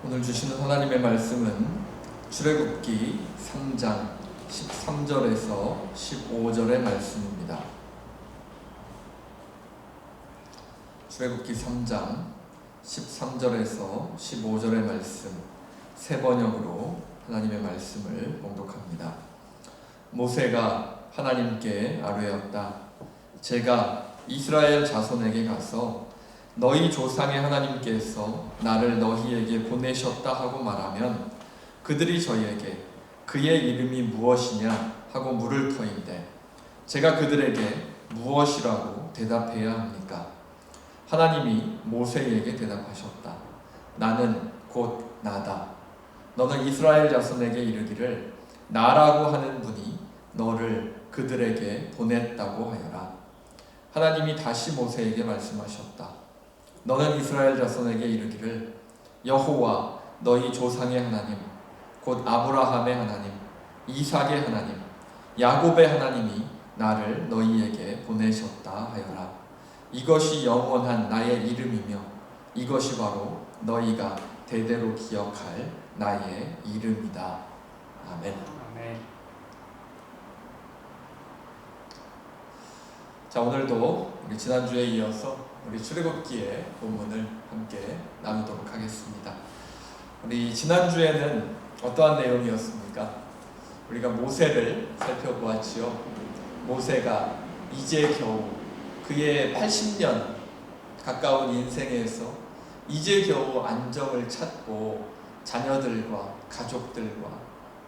오늘 주시는 하나님의 말씀은 출애굽기 3장 13절에서 15절의 말씀입니다. 출애굽기 3장 13절에서 15절의 말씀 세 번역으로 하나님의 말씀을 봉독합니다. 모세가 하나님께 아뢰었다. 제가 이스라엘 자손에게 가서 너희 조상의 하나님께서 나를 너희에게 보내셨다 하고 말하면 그들이 저에게 그의 이름이 무엇이냐 하고 물을 터인데 제가 그들에게 무엇이라고 대답해야 합니까? 하나님이 모세에게 대답하셨다. 나는 곧 나다. 너는 이스라엘 자손에게 이르기를 나라고 하는 분이 너를 그들에게 보냈다고 하여라. 하나님이 다시 모세에게 말씀하셨다. 너는 이스라엘 자손에게 이르기를 여호와 너희 조상의 하나님 곧 아브라함의 하나님 이삭의 하나님 야곱의 하나님이 나를 너희에게 보내셨다 하여라. 이것이 영원한 나의 이름이며 이것이 바로 너희가 대대로 기억할 나의 이름이다. 아멘. 자, 오늘도 우리 지난주에 이어서 우리 출애굽기의 본문을 함께 나누도록 하겠습니다. 우리 지난주에는 어떠한 내용이었습니까? 우리가 모세를 살펴보았지요. 모세가 이제 겨우 그의 80년 가까운 인생에서 이제 겨우 안정을 찾고 자녀들과 가족들과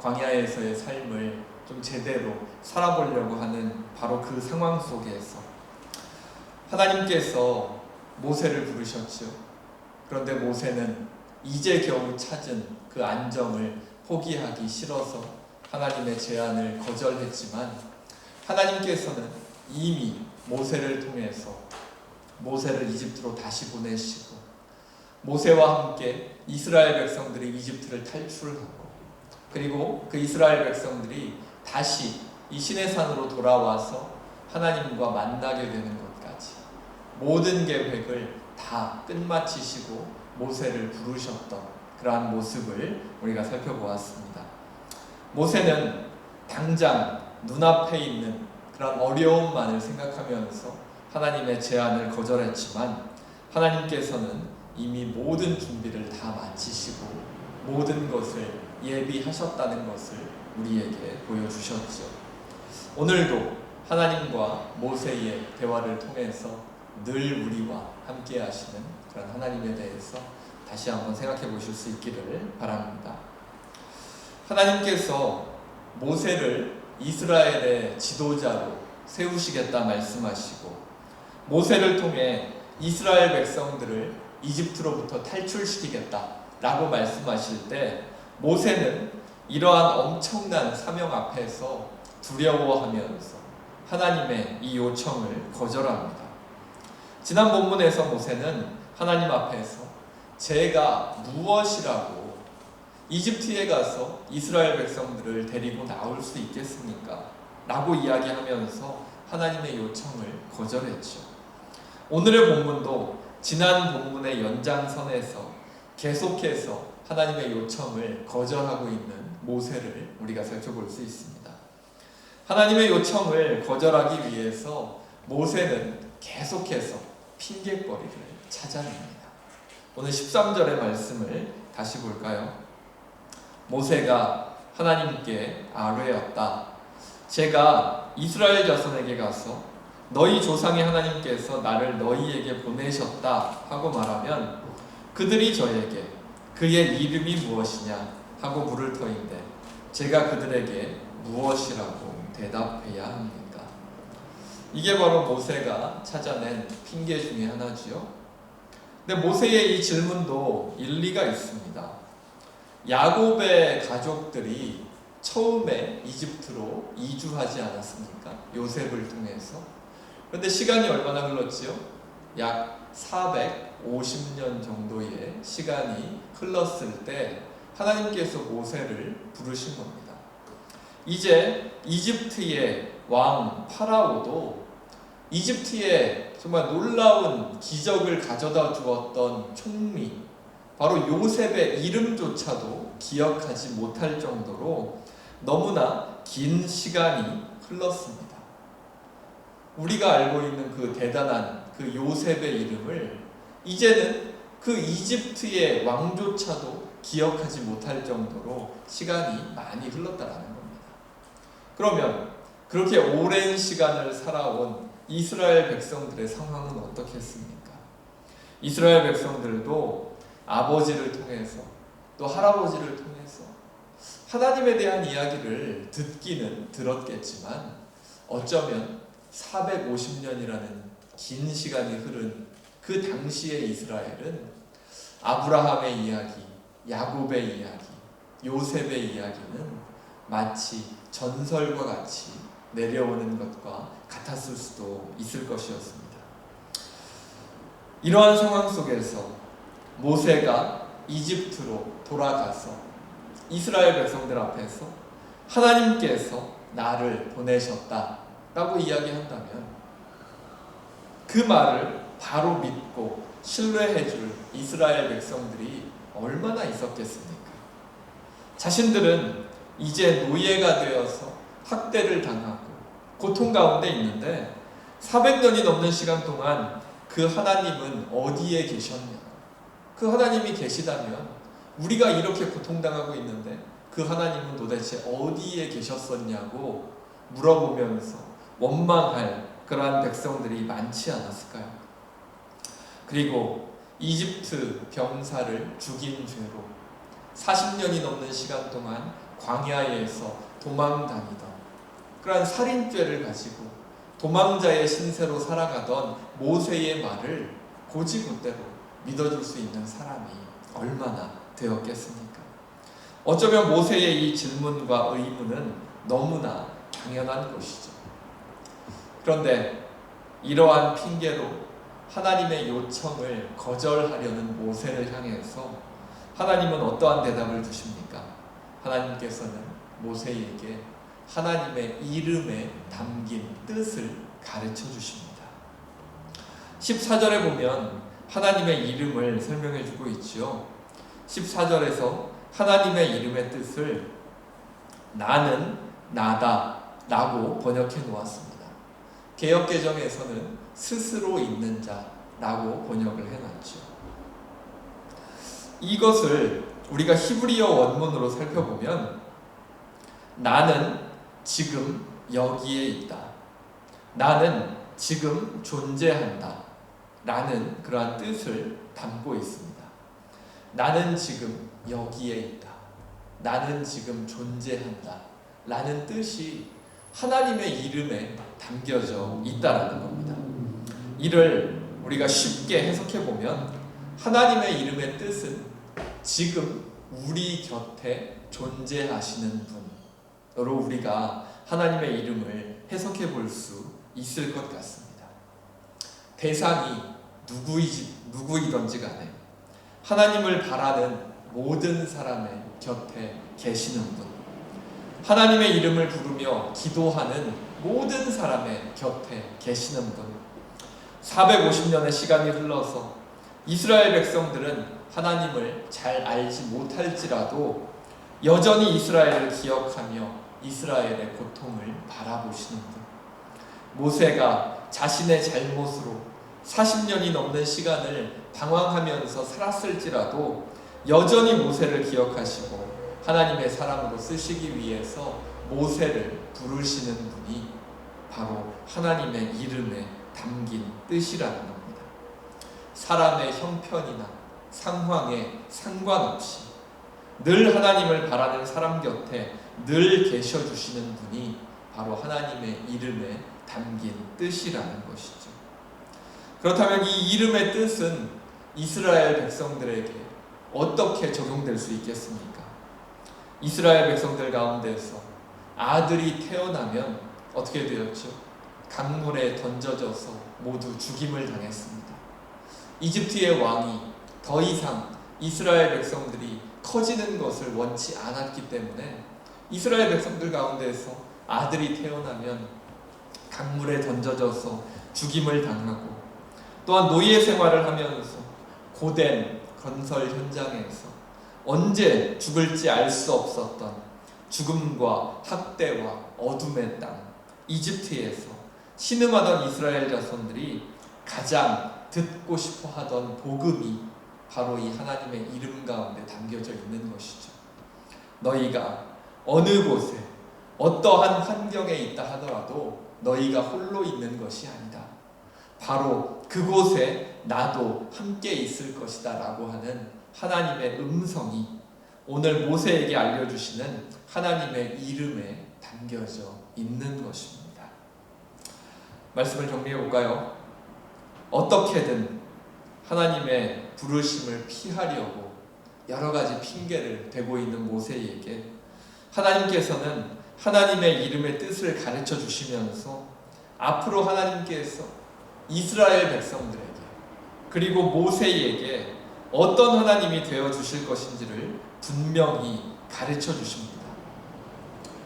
광야에서의 삶을 좀 제대로 살아보려고 하는 바로 그 상황 속에서 하나님께서 모세를 부르셨지요. 그런데 모세는 이제 겨우 찾은 그 안정을 포기하기 싫어서 하나님의 제안을 거절했지만 하나님께서는 이미 모세를 통해서 모세를 이집트로 다시 보내시고 모세와 함께 이스라엘 백성들이 이집트를 탈출하고 그리고 그 이스라엘 백성들이 다시 이 시내산으로 돌아와서 하나님과 만나게 되는 것까지 모든 계획을 다 끝마치시고 모세를 부르셨던 그러한 모습을 우리가 살펴보았습니다. 모세는 당장 눈앞에 있는 그런 어려움만을 생각하면서 하나님의 제안을 거절했지만 하나님께서는 이미 모든 준비를 다 마치시고 모든 것을 예비하셨다는 것을 우리에게 보여주셨죠. 오늘도 하나님과 모세의 대화를 통해서 늘 우리와 함께 하시는 그런 하나님에 대해서 다시 한번 생각해 보실 수 있기를 바랍니다. 하나님께서 모세를 이스라엘의 지도자로 세우시겠다 말씀하시고 모세를 통해 이스라엘 백성들을 이집트로부터 탈출시키겠다 라고 말씀하실 때 모세는 이러한 엄청난 사명 앞에서 두려워하면서 하나님의 이 요청을 거절합니다. 지난 본문에서 모세는 하나님 앞에서 제가 무엇이라고 이집트에 가서 이스라엘 백성들을 데리고 나올 수 있겠습니까? 라고 이야기하면서 하나님의 요청을 거절했죠. 오늘의 본문도 지난 본문의 연장선에서 계속해서 하나님의 요청을 거절하고 있는 모세를 우리가 살펴볼 수 있습니다. 하나님의 요청을 거절하기 위해서 모세는 계속해서 핑계거리를 찾아냅니다. 오늘 13절의 말씀을 다시 볼까요? 모세가 하나님께 아뢰었다. 제가 이스라엘 자손에게 가서 너희 조상의 하나님께서 나를 너희에게 보내셨다 하고 말하면 그들이 저에게 그의 이름이 무엇이냐 하고 물을 터인데 제가 그들에게 무엇이라고 대답해야 합니까? 이게 바로 모세가 찾아낸 핑계 중에 하나지요. 근데 모세의 이 질문도 일리가 있습니다. 야곱의 가족들이 처음에 이집트로 이주하지 않았습니까? 요셉을 통해서. 그런데 시간이 얼마나 흘렀지요? 약 450년 정도의 시간이 흘렀을 때 하나님께서 모세를 부르신 겁니다. 이제 이집트의 왕 파라오도 이집트에 정말 놀라운 기적을 가져다 주었던 총리 바로 요셉의 이름조차도 기억하지 못할 정도로 너무나 긴 시간이 흘렀습니다. 우리가 알고 있는 그 대단한 그 요셉의 이름을 이제는 그 이집트의 왕조차도 기억하지 못할 정도로 시간이 많이 흘렀다라는 겁니다. 그러면 그렇게 오랜 시간을 살아온 이스라엘 백성들의 상황은 어떻겠습니까? 이스라엘 백성들도 아버지를 통해서 또 할아버지를 통해서 하나님에 대한 이야기를 듣기는 들었겠지만 어쩌면 450년이라는 긴 시간이 흐른 그 당시의 이스라엘은 아브라함의 이야기, 야곱의 이야기, 요셉의 이야기는 마치 전설과 같이 내려오는 것과 같았을 수도 있을 것이었습니다. 이러한 상황 속에서 모세가 이집트로 돌아가서 이스라엘 백성들 앞에서 하나님께서 나를 보내셨다라고 이야기한다면 그 말을 바로 믿고 신뢰해줄 이스라엘 백성들이 얼마나 있었겠습니까? 자신들은 이제 노예가 되어서 학대를 당하고 고통 가운데 있는데 400년이 넘는 시간 동안 그 하나님은 어디에 계셨냐? 그 하나님이 계시다면 우리가 이렇게 고통당하고 있는데 그 하나님은 도대체 어디에 계셨었냐고 물어보면서 원망할 그러한 백성들이 많지 않았을까요? 그리고 이집트 병사를 죽인 죄로 40년이 넘는 시간 동안 광야에서 도망다니던 그러한 살인죄를 가지고 도망자의 신세로 살아가던 모세의 말을 고지고대로 믿어줄 수 있는 사람이 얼마나 되었겠습니까? 어쩌면 모세의 이 질문과 의문은 너무나 당연한 것이죠. 그런데 이러한 핑계로 하나님의 요청을 거절하려는 모세를 향해서 하나님은 어떠한 대답을 주십니까? 하나님께서는 모세에게 하나님의 이름에 담긴 뜻을 가르쳐 주십니다. 14절에 보면 하나님의 이름을 설명해 주고 있지요. 14절에서 하나님의 이름의 뜻을 나는 나다 라고 번역해 놓았습니다. 개역개정에서는 스스로 있는 자라고 번역을 해놨죠. 이것을 우리가 히브리어 원문으로 살펴보면 나는 지금 여기에 있다. 나는 지금 존재한다. 라는 그러한 뜻을 담고 있습니다. 나는 지금 여기에 있다. 나는 지금 존재한다. 라는 뜻이 하나님의 이름에 담겨져 있다라는 겁니다. 이를 우리가 쉽게 해석해 보면 하나님의 이름의 뜻은 지금 우리 곁에 존재하시는 분으로 우리가 하나님의 이름을 해석해 볼 수 있을 것 같습니다. 대상이 누구이든지 간에 하나님을 바라는 모든 사람의 곁에 계시는 분, 하나님의 이름을 부르며 기도하는 모든 사람의 곁에 계시는 분. 450년의 시간이 흘러서 이스라엘 백성들은 하나님을 잘 알지 못할지라도 여전히 이스라엘을 기억하며 이스라엘의 고통을 바라보시는 분. 모세가 자신의 잘못으로 40년이 넘는 시간을 방황하면서 살았을지라도 여전히 모세를 기억하시고 하나님의 사람으로 쓰시기 위해서 모세를 부르시는 분이 바로 하나님의 이름에 담긴 뜻이라는 겁니다. 사람의 형편이나 상황에 상관없이 늘 하나님을 바라는 사람 곁에 늘 계셔주시는 분이 바로 하나님의 이름에 담긴 뜻이라는 것이죠. 그렇다면 이 이름의 뜻은 이스라엘 백성들에게 어떻게 적용될 수 있겠습니까? 이스라엘 백성들 가운데서 아들이 태어나면 어떻게 되었죠? 강물에 던져져서 모두 죽임을 당했습니다. 이집트의 왕이 더 이상 이스라엘 백성들이 커지는 것을 원치 않았기 때문에 이스라엘 백성들 가운데서 아들이 태어나면 강물에 던져져서 죽임을 당하고 또한 노예 생활을 하면서 고된 건설 현장에서 언제 죽을지 알 수 없었던 죽음과 학대와 어둠의 땅 이집트에서 신음하던 이스라엘 자손들이 가장 듣고 싶어 하던 복음이 바로 이 하나님의 이름 가운데 담겨져 있는 것이죠. 너희가 어느 곳에 어떠한 환경에 있다 하더라도 너희가 홀로 있는 것이 아니다. 바로 그곳에 나도 함께 있을 것이다 라고 하는 하나님의 음성이 오늘 모세에게 알려주시는 하나님의 이름에 담겨져 있는 것입니다. 말씀을 정리해 볼까요? 어떻게든 하나님의 부르심을 피하려고 여러 가지 핑계를 대고 있는 모세에게 하나님께서는 하나님의 이름의 뜻을 가르쳐 주시면서 앞으로 하나님께서 이스라엘 백성들에게 그리고 모세에게 어떤 하나님이 되어 주실 것인지를 분명히 가르쳐 주십니다.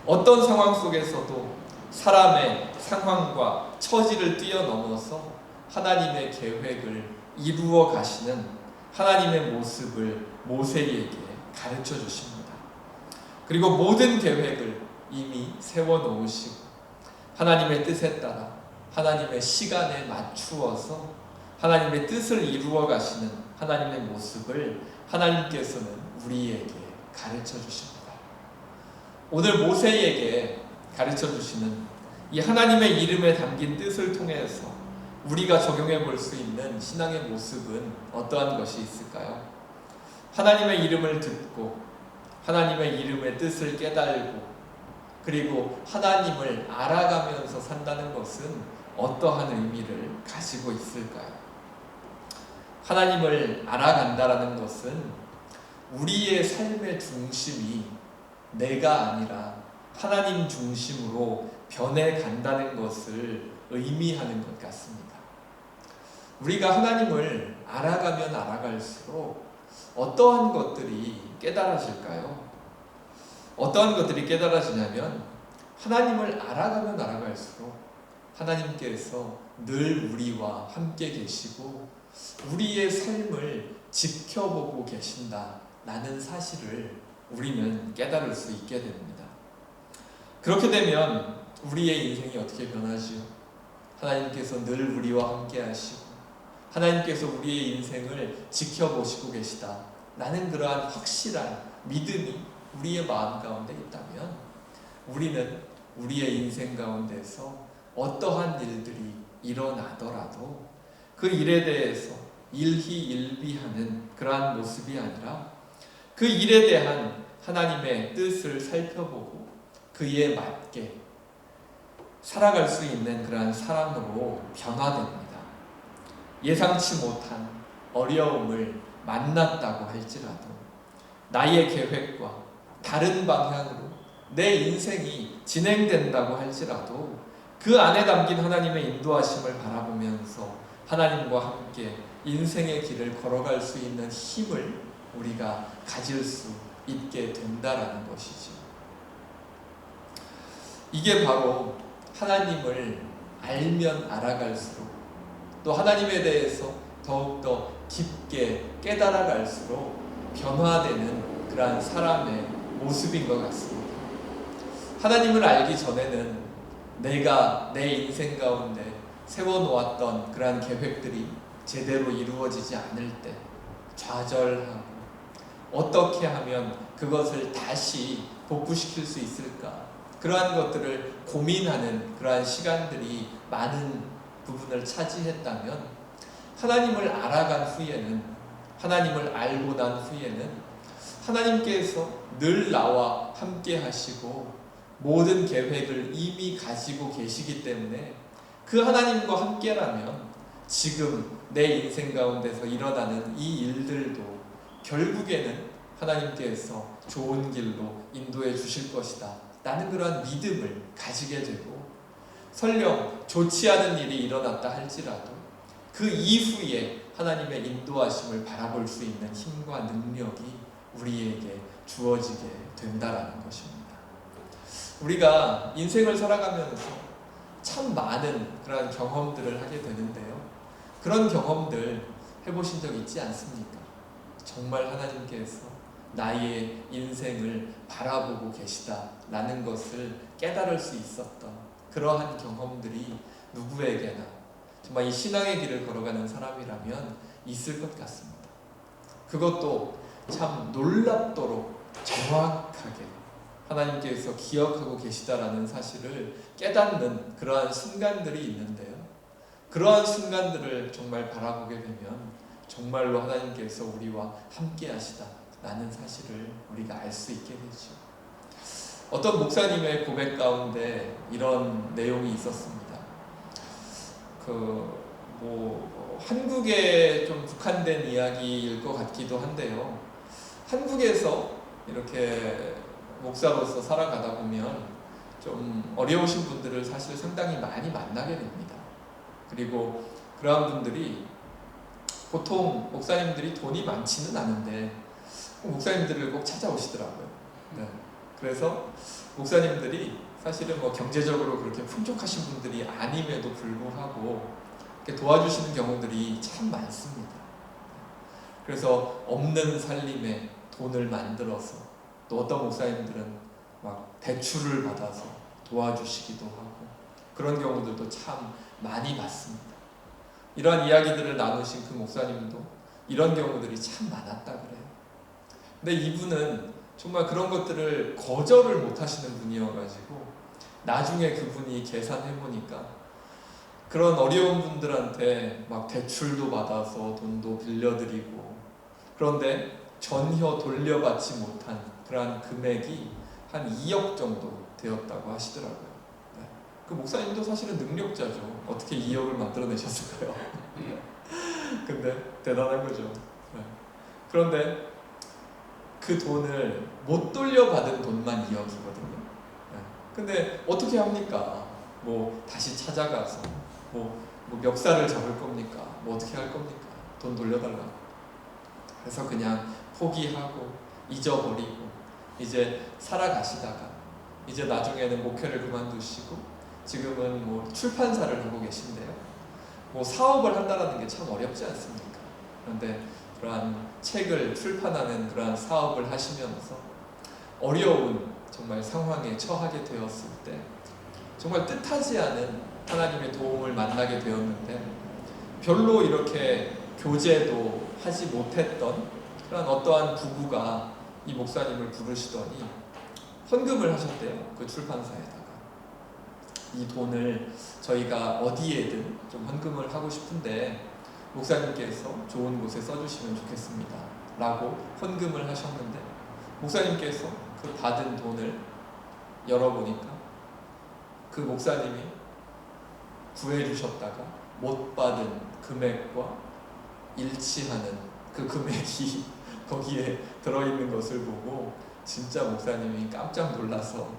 어떤 상황 속에서도 사람의 상황과 처지를 뛰어넘어서 하나님의 계획을 이루어 가시는 하나님의 모습을 모세에게 가르쳐 주십니다. 그리고 모든 계획을 이미 세워 놓으시고 하나님의 뜻에 따라 하나님의 시간에 맞추어서 하나님의 뜻을 이루어 가시는 하나님의 모습을 하나님께서는 우리에게 가르쳐 주십니다. 오늘 모세에게 가르쳐 주시는 이 하나님의 이름에 담긴 뜻을 통해서 우리가 적용해 볼 수 있는 신앙의 모습은 어떠한 것이 있을까요? 하나님의 이름을 듣고 하나님의 이름의 뜻을 깨달고 그리고 하나님을 알아가면서 산다는 것은 어떠한 의미를 가지고 있을까요? 하나님을 알아간다라는 것은 우리의 삶의 중심이 내가 아니라 하나님 중심으로 변해간다는 것을 의미하는 것 같습니다. 우리가 하나님을 알아가면 알아갈수록 어떠한 것들이 깨달아질까요? 어떠한 것들이 깨달아지냐면 하나님을 알아가면 알아갈수록 하나님께서 늘 우리와 함께 계시고 우리의 삶을 지켜보고 계신다라는 사실을 우리는 깨달을 수 있게 됩니다. 그렇게 되면 우리의 인생이 어떻게 변하지요? 하나님께서 늘 우리와 함께 하시고 하나님께서 우리의 인생을 지켜보시고 계시다 라는 그러한 확실한 믿음이 우리의 마음 가운데 있다면 우리는 우리의 인생 가운데서 어떠한 일들이 일어나더라도 그 일에 대해서 일희일비하는 그러한 모습이 아니라 그 일에 대한 하나님의 뜻을 살펴보고 그에 맞게 살아갈 수 있는 그러한 사람으로 변화됩니다. 예상치 못한 어려움을 만났다고 할지라도 나의 계획과 다른 방향으로 내 인생이 진행된다고 할지라도 그 안에 담긴 하나님의 인도하심을 바라보면서 하나님과 함께 인생의 길을 걸어갈 수 있는 힘을 우리가 가질 수 있게 된다라는 것이죠. 이게 바로 하나님을 알면 알아갈수록 또 하나님에 대해서 더욱더 깊게 깨달아갈수록 변화되는 그러한 사람의 모습인 것 같습니다. 하나님을 알기 전에는 내가 내 인생 가운데 세워놓았던 그러한 계획들이 제대로 이루어지지 않을 때 좌절하고 어떻게 하면 그것을 다시 복구시킬 수 있을까? 그러한 것들을 고민하는 그러한 시간들이 많은 부분을 차지했다면 하나님을 알아간 후에는 하나님을 알고 난 후에는 하나님께서 늘 나와 함께 하시고 모든 계획을 이미 가지고 계시기 때문에 그 하나님과 함께라면 지금 내 인생 가운데서 일어나는 이 일들도 결국에는 하나님께서 좋은 길로 인도해 주실 것이다 라는 그러한 믿음을 가지게 되고 설령 좋지 않은 일이 일어났다 할지라도 그 이후에 하나님의 인도하심을 바라볼 수 있는 힘과 능력이 우리에게 주어지게 된다라는 것입니다. 우리가 인생을 살아가면서 참 많은 그런 경험들을 하게 되는데요. 그런 경험들 해보신 적 있지 않습니까? 정말 하나님께서 나의 인생을 바라보고 계시다라는 것을 깨달을 수 있었던 그러한 경험들이 누구에게나 정말 이 신앙의 길을 걸어가는 사람이라면 있을 것 같습니다. 그것도 참 놀랍도록 정확하게 하나님께서 기억하고 계시다라는 사실을 깨닫는 그러한 순간들이 있는데요. 그러한 순간들을 정말 바라보게 되면 정말로 하나님께서 우리와 함께 하시다라는 사실을 우리가 알 수 있게 되죠. 어떤 목사님의 고백 가운데 이런 내용이 있었습니다. 한국에 좀 국한된 이야기일 것 같기도 한데요. 한국에서 이렇게 목사로서 살아가다 보면 좀 어려우신 분들을 사실 상당히 많이 만나게 됩니다. 그리고 그러한 분들이 보통 목사님들이 돈이 많지는 않은데 목사님들을 꼭 찾아오시더라고요. 네. 그래서 목사님들이 사실은 경제적으로 그렇게 풍족하신 분들이 아님에도 불구하고 이렇게 도와주시는 경우들이 참 많습니다. 그래서 없는 살림에 돈을 만들어서 또 어떤 목사님들은 막 대출을 받아서 도와주시기도 하고 그런 경우들도 참 많이 봤습니다. 이러한 이야기들을 나누신 그 목사님도 이런 경우들이 참 많았다 그래요. 근데 이분은 정말 그런 것들을 거절을 못 하시는 분이어가지고 나중에 그분이 계산해보니까 그런 어려운 분들한테 막 대출도 받아서 돈도 빌려드리고 그런데 전혀 돌려받지 못한 그러한 금액이 한 2억 정도 되었다고 하시더라고요. 네. 그 목사님도 사실은 능력자죠. 어떻게 2억을 만들어내셨을까요? 근데 대단한 거죠. 네. 그런데 그 돈을 못 돌려받은 돈만 2억이거든요. 네. 근데 어떻게 합니까? 다시 찾아가서 멱살을 잡을 겁니까? 어떻게 할 겁니까? 돈 돌려달라고. 그래서 그냥 포기하고 잊어버리고 이제 살아가시다가 이제 나중에는 목회를 그만두시고 지금은 출판사를 하고 계신데요. 사업을 한다는 게 참 어렵지 않습니까? 그런데 그러한 책을 출판하는 그러한 사업을 하시면서 어려운 정말 상황에 처하게 되었을 때 정말 뜻하지 않은 하나님의 도움을 만나게 되었는데 별로 이렇게 교제도 하지 못했던 그런 어떠한 부부가 이 목사님을 부르시더니 헌금을 하셨대요. 그 출판사에다가 이 돈을 저희가 어디에든 좀 헌금을 하고 싶은데 목사님께서 좋은 곳에 써주시면 좋겠습니다 라고 헌금을 하셨는데 목사님께서 그 받은 돈을 열어보니까 그 목사님이 구해주셨다가 못 받은 금액과 일치하는 그 금액이 거기에 들어있는 것을 보고 진짜 목사님이 깜짝 놀라서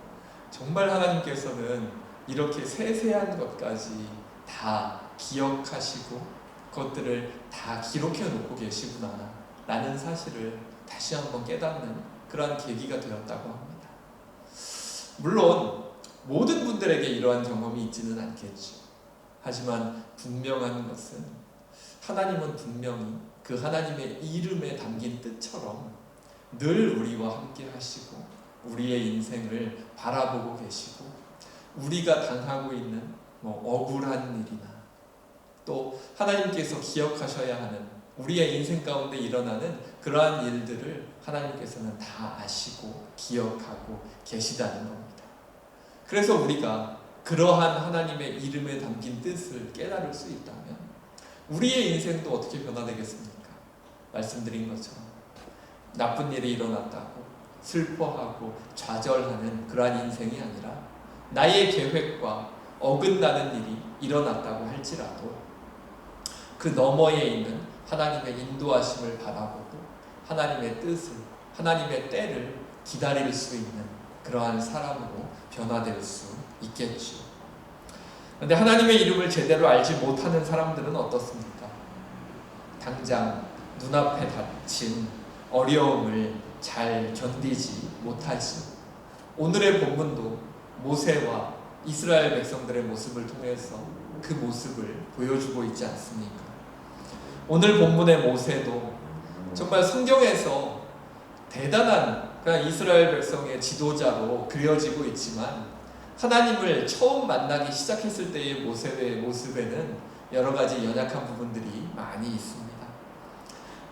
정말 하나님께서는 이렇게 세세한 것까지 다 기억하시고 그것들을 다 기록해 놓고 계시구나 라는 사실을 다시 한번 깨닫는 그러한 계기가 되었다고 합니다. 물론 모든 분들에게 이러한 경험이 있지는 않겠죠. 하지만 분명한 것은 하나님은 분명히 그 하나님의 이름에 담긴 뜻처럼 늘 우리와 함께 하시고 우리의 인생을 바라보고 계시고 우리가 당하고 있는 억울한 일이나 또 하나님께서 기억하셔야 하는 우리의 인생 가운데 일어나는 그러한 일들을 하나님께서는 다 아시고 기억하고 계시다는 겁니다. 그래서 우리가 그러한 하나님의 이름에 담긴 뜻을 깨달을 수 있다면 우리의 인생도 어떻게 변화되겠습니까? 말씀드린 것처럼 나쁜 일이 일어났다고 슬퍼하고 좌절하는 그러한 인생이 아니라 나의 계획과 어긋나는 일이 일어났다고 할지라도 그 너머에 있는 하나님의 인도하심을 바라보고 하나님의 뜻을, 하나님의 때를 기다릴 수 있는 그러한 사람으로 변화될 수 있겠죠. 그런데 하나님의 이름을 제대로 알지 못하는 사람들은 어떻습니까? 당장 눈앞에 닥친 어려움을 잘 견디지 못하지. 오늘의 본문도 모세와 이스라엘 백성들의 모습을 통해서 그 모습을 보여주고 있지 않습니까? 오늘 본문의 모세도 정말 성경에서 대단한 그냥 이스라엘 백성의 지도자로 그려지고 있지만 하나님을 처음 만나기 시작했을 때의 모습에는 여러 가지 연약한 부분들이 많이 있습니다.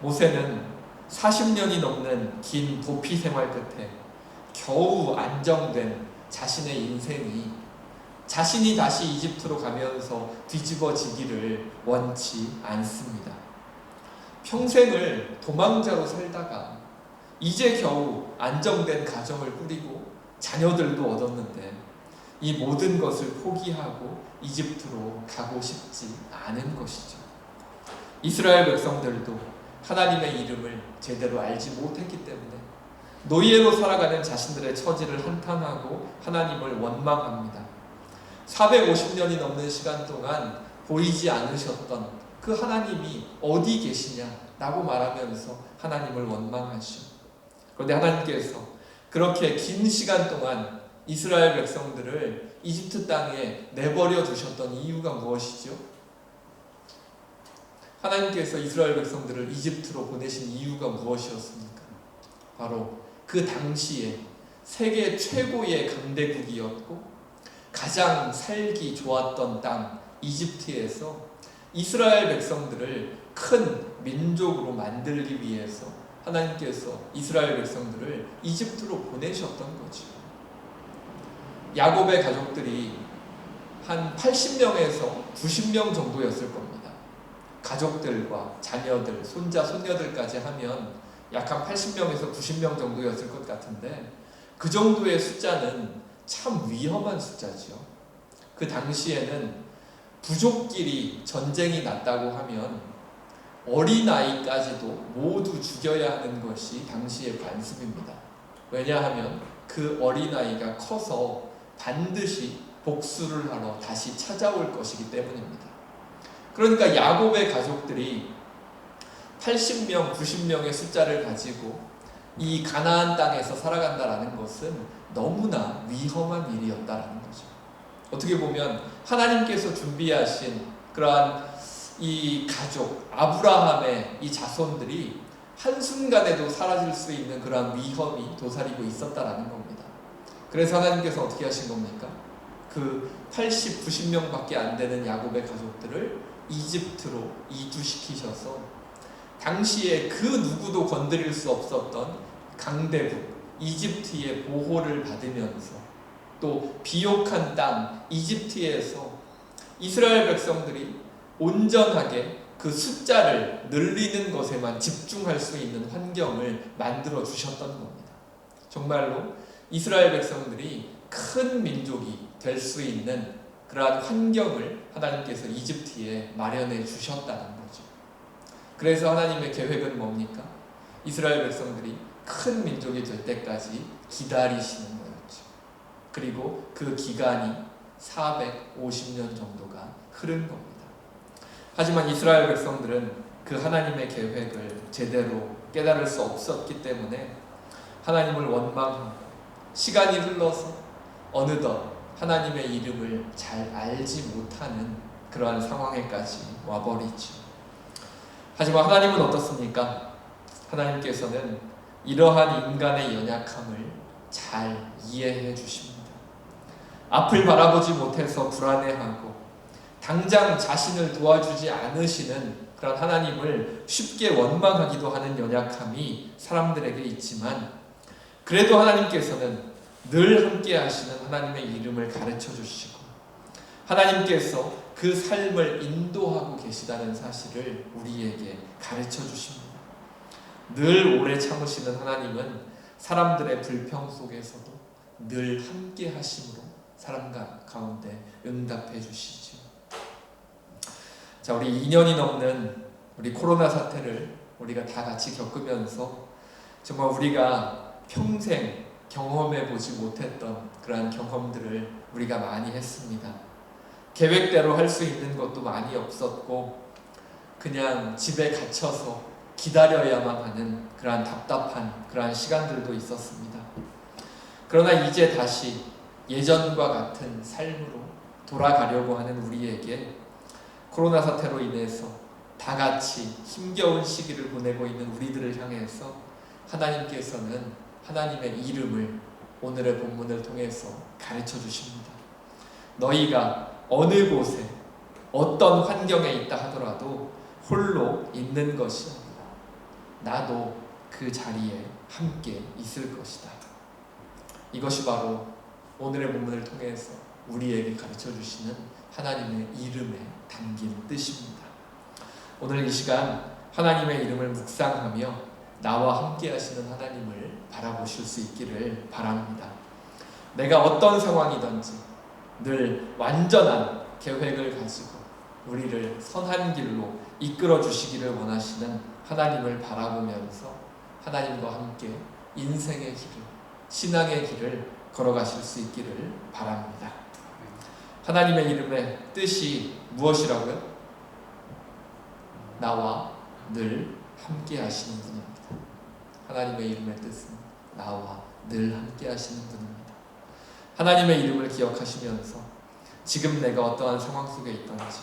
모세는 40년이 넘는 긴 도피 생활 끝에 겨우 안정된 자신의 인생이 자신이 다시 이집트로 가면서 뒤집어지기를 원치 않습니다. 평생을 도망자로 살다가 이제 겨우 안정된 가정을 꾸리고 자녀들도 얻었는데 이 모든 것을 포기하고 이집트로 가고 싶지 않은 것이죠. 이스라엘 백성들도 하나님의 이름을 제대로 알지 못했기 때문에 노예로 살아가는 자신들의 처지를 한탄하고 하나님을 원망합니다. 450년이 넘는 시간 동안 보이지 않으셨던 그 하나님이 어디 계시냐라고 말하면서 하나님을 원망하시오. 그런데 하나님께서 그렇게 긴 시간 동안 이스라엘 백성들을 이집트 땅에 내버려 두셨던 이유가 무엇이죠? 하나님께서 이스라엘 백성들을 이집트로 보내신 이유가 무엇이었습니까? 바로 그 당시에 세계 최고의 강대국이었고 가장 살기 좋았던 땅 이집트에서 이스라엘 백성들을 큰 민족으로 만들기 위해서 하나님께서 이스라엘 백성들을 이집트로 보내셨던 거죠. 야곱의 가족들이 한 80명에서 90명 정도였을 겁니다. 가족들과 자녀들, 손자, 손녀들까지 하면 약 한 80명에서 90명 정도였을 것 같은데 그 정도의 숫자는 참 위험한 숫자죠. 그 당시에는 부족끼리 전쟁이 났다고 하면 어린아이까지도 모두 죽여야 하는 것이 당시의 관습입니다. 왜냐하면 그 어린아이가 커서 반드시 복수를 하러 다시 찾아올 것이기 때문입니다. 그러니까 야곱의 가족들이 80명, 90명의 숫자를 가지고 이 가나안 땅에서 살아간다라는 것은 너무나 위험한 일이었다라는 거죠. 어떻게 보면 하나님께서 준비하신 그러한 이 가족, 아브라함의 이 자손들이 한순간에도 사라질 수 있는 그러한 위험이 도사리고 있었다라는 겁니다. 그래서 하나님께서 어떻게 하신 겁니까? 그 80, 90명밖에 안 되는 야곱의 가족들을 이집트로 이주시키셔서 당시에 그 누구도 건드릴 수 없었던 강대국 이집트의 보호를 받으면서 또 비옥한 땅 이집트에서 이스라엘 백성들이 온전하게 그 숫자를 늘리는 것에만 집중할 수 있는 환경을 만들어 주셨던 겁니다. 정말로 이스라엘 백성들이 큰 민족이 될 수 있는 그러한 환경을 하나님께서 이집트에 마련해 주셨다는 거죠. 그래서 하나님의 계획은 뭡니까? 이스라엘 백성들이 큰 민족이 될 때까지 기다리시는 거였죠. 그리고 그 기간이 450년 정도가 흐른 겁니다. 하지만 이스라엘 백성들은 그 하나님의 계획을 제대로 깨달을 수 없었기 때문에 하나님을 원망하고 시간이 흘러서 어느덧 하나님의 이름을 잘 알지 못하는 그러한 상황에까지 와버리죠. 하지만 하나님은 어떻습니까? 하나님께서는 이러한 인간의 연약함을 잘 이해해 주십니다. 앞을 바라보지 못해서 불안해하고 당장 자신을 도와주지 않으시는 그런 하나님을 쉽게 원망하기도 하는 연약함이 사람들에게 있지만 그래도 하나님께서는 늘 함께 하시는 하나님의 이름을 가르쳐 주시고 하나님께서 그 삶을 인도하고 계시다는 사실을 우리에게 가르쳐 주십니다. 늘 오래 참으시는 하나님은 사람들의 불평 속에서도 늘 함께 하심으로 사람 가운데 응답해 주시죠. 자, 우리 2년이 넘는 우리 코로나 사태를 우리가 다 같이 겪으면서 정말 우리가 평생 경험해 보지 못했던 그러한 경험들을 우리가 많이 했습니다. 계획대로 할 수 있는 것도 많이 없었고 그냥 집에 갇혀서 기다려야만 하는 그러한 답답한 그러한 시간들도 있었습니다. 그러나 이제 다시 예전과 같은 삶으로 돌아가려고 하는 우리에게 코로나 사태로 인해서 다 같이 힘겨운 시기를 보내고 있는 우리들을 향해서 하나님께서는 하나님의 이름을 오늘의 본문을 통해서 가르쳐 주십니다. 너희가 어느 곳에 어떤 환경에 있다 하더라도 홀로 있는 것이 아니라 나도 그 자리에 함께 있을 것이다. 이것이 바로 오늘의 본문을 통해서 우리에게 가르쳐 주시는 하나님의 이름에 담긴 뜻입니다. 오늘 이 시간 하나님의 이름을 묵상하며 나와 함께 하시는 하나님을 바라보실 수 있기를 바랍니다. 내가 어떤 상황이든지 늘 완전한 계획을 가지고 우리를 선한 길로 이끌어 주시기를 원하시는 하나님을 바라보면서 하나님과 함께 인생의 길을, 신앙의 길을 걸어가실 수 있기를 바랍니다. 하나님의 이름의 뜻이 무엇이라고요? 나와 늘 함께 하시는 분입니다. 하나님의 이름의 뜻은 나와 늘 함께 하시는 분입니다. 하나님의 이름을 기억하시면서 지금 내가 어떠한 상황 속에 있던지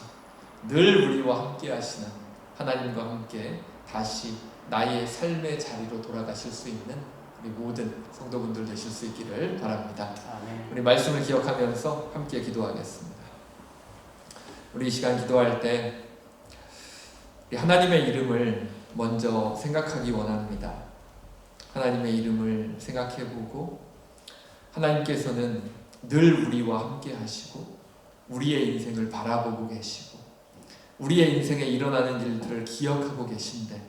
늘 우리와 함께 하시는 하나님과 함께 다시 나의 삶의 자리로 돌아가실 수 있는 우리 모든 성도분들 되실 수 있기를 바랍니다. 아멘. 우리 말씀을 기억하면서 함께 기도하겠습니다. 우리 이 시간 기도할 때 하나님의 이름을 먼저 생각하기 원합니다. 하나님의 이름을 생각해보고 하나님께서는 늘 우리와 함께 하시고 우리의 인생을 바라보고 계시고 우리의 인생에 일어나는 일들을 기억하고 계신데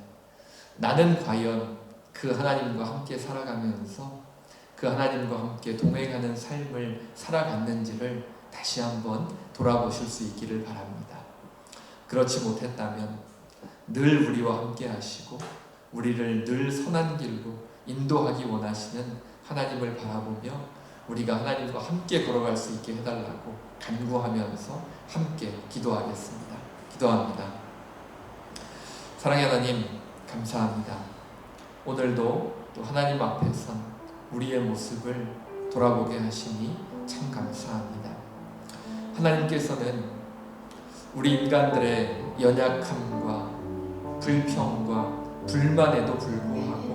나는 과연 그 하나님과 함께 살아가면서 그 하나님과 함께 동행하는 삶을 살아갔는지를 다시 한번 돌아보실 수 있기를 바랍니다. 그렇지 못했다면 늘 우리와 함께 하시고 우리를 늘 선한 길로 인도하기 원하시는 하나님을 바라보며 우리가 하나님과 함께 걸어갈 수 있게 해달라고 간구하면서 함께 기도하겠습니다. 기도합니다. 사랑의 하나님, 감사합니다. 오늘도 또 하나님 앞에 선 우리의 모습을 돌아보게 하시니 참 감사합니다. 하나님께서는 우리 인간들의 연약함과 불평과 불만에도 불구하고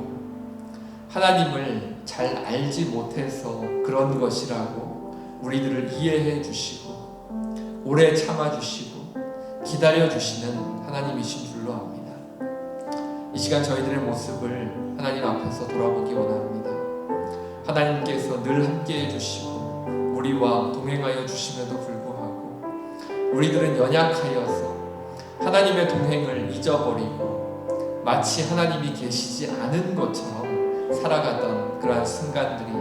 하나님을 잘 알지 못해서 그런 것이라고 우리들을 이해해 주시고 오래 참아 주시고 기다려 주시는 하나님이신 줄로 압니다. 이 시간 저희들의 모습을 하나님 앞에서 돌아보기 원합니다. 하나님께서 늘 함께 해주시고 우리와 동행하여 주심에도 불구하고 우리들은 연약하여서 하나님의 동행을 잊어버리고 마치 하나님이 계시지 않은 것처럼 살아가던 그러한 순간들이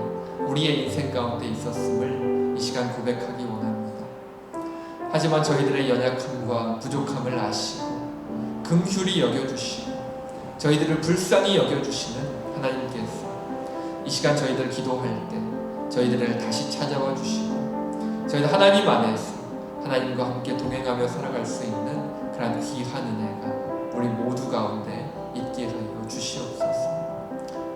우리의 인생 가운데 있었음을 이 시간 고백하기 원합니다. 하지만 저희들의 연약함과 부족함을 아시고 긍휼히 여겨주시고 저희들을 불쌍히 여겨주시는 하나님께서 이 시간 저희들 기도할 때 저희들을 다시 찾아와 주시고 저희들 하나님 안에서 하나님과 함께 동행하며 살아갈 수 있는 그런 귀한 은혜가 우리 모두 가운데 있게 하여 주시옵소서.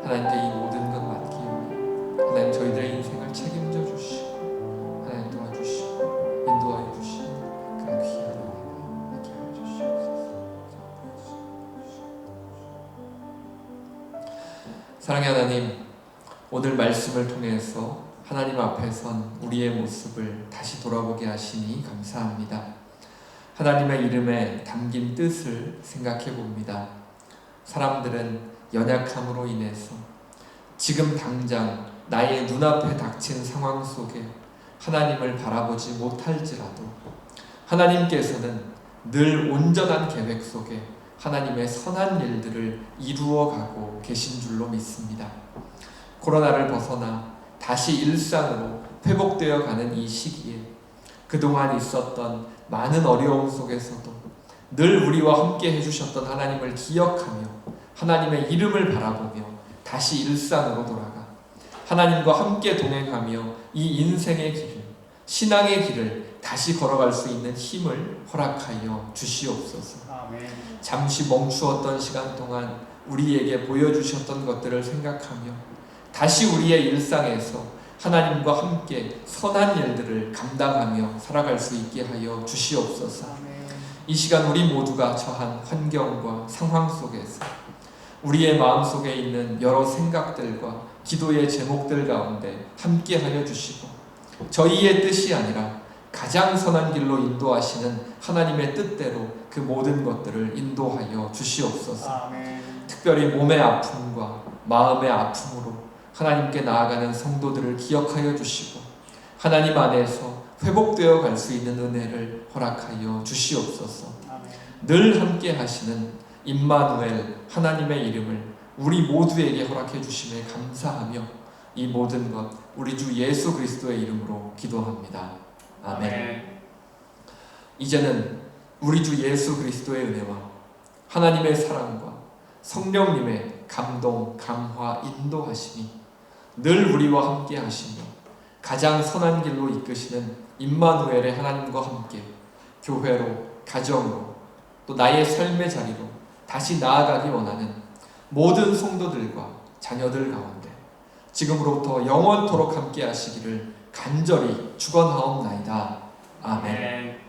하나님께 이 모든 것 맡기오니 하나님 저희들의 인생을 책임져 주시고 하나님 도와주시고 인도하여 주시는 그런 귀한 은혜가 있게 하여 주시옵소서. 사랑의 하나님, 오늘 말씀을 통해서 하나님 앞에 선 우리의 모습을 다시 돌아보게 하시니 감사합니다. 하나님의 이름에 담긴 뜻을 생각해 봅니다. 사람들은 연약함으로 인해서 지금 당장 나의 눈앞에 닥친 상황 속에 하나님을 바라보지 못할지라도 하나님께서는 늘 온전한 계획 속에 하나님의 선한 일들을 이루어가고 계신 줄로 믿습니다. 코로나를 벗어나 다시 일상으로 회복되어 가는 이 시기에 그동안 있었던 많은 어려움 속에서도 늘 우리와 함께 해주셨던 하나님을 기억하며 하나님의 이름을 바라보며 다시 일상으로 돌아가 하나님과 함께 동행하며 이 인생의 길을, 신앙의 길을 다시 걸어갈 수 있는 힘을 허락하여 주시옵소서. 아멘. 잠시 멈추었던 시간 동안 우리에게 보여주셨던 것들을 생각하며 다시 우리의 일상에서 하나님과 함께 선한 일들을 감당하며 살아갈 수 있게 하여 주시옵소서. 아멘. 이 시간 우리 모두가 처한 환경과 상황 속에서 우리의 마음속에 있는 여러 생각들과 기도의 제목들 가운데 함께하여 주시고 저희의 뜻이 아니라 가장 선한 길로 인도하시는 하나님의 뜻대로 그 모든 것들을 인도하여 주시옵소서. 아멘. 특별히 몸의 아픔과 마음의 아픔으로 하나님께 나아가는 성도들을 기억하여 주시고 하나님 안에서 회복되어 갈 수 있는 은혜를 허락하여 주시옵소서. 아멘. 늘 함께 하시는 임마누엘 하나님의 이름을 우리 모두에게 허락해 주심에 감사하며 이 모든 것 우리 주 예수 그리스도의 이름으로 기도합니다. 아멘. 이제는 우리 주 예수 그리스도의 은혜와 하나님의 사랑과 성령님의 감동, 감화, 인도하심이 늘 우리와 함께 하시며 가장 선한 길로 이끄시는 임마누엘의 하나님과 함께 교회로, 가정으로, 또 나의 삶의 자리로 다시 나아가기 원하는 모든 성도들과 자녀들 가운데 지금으로부터 영원토록 함께 하시기를 간절히 축원하옵나이다. 아멘.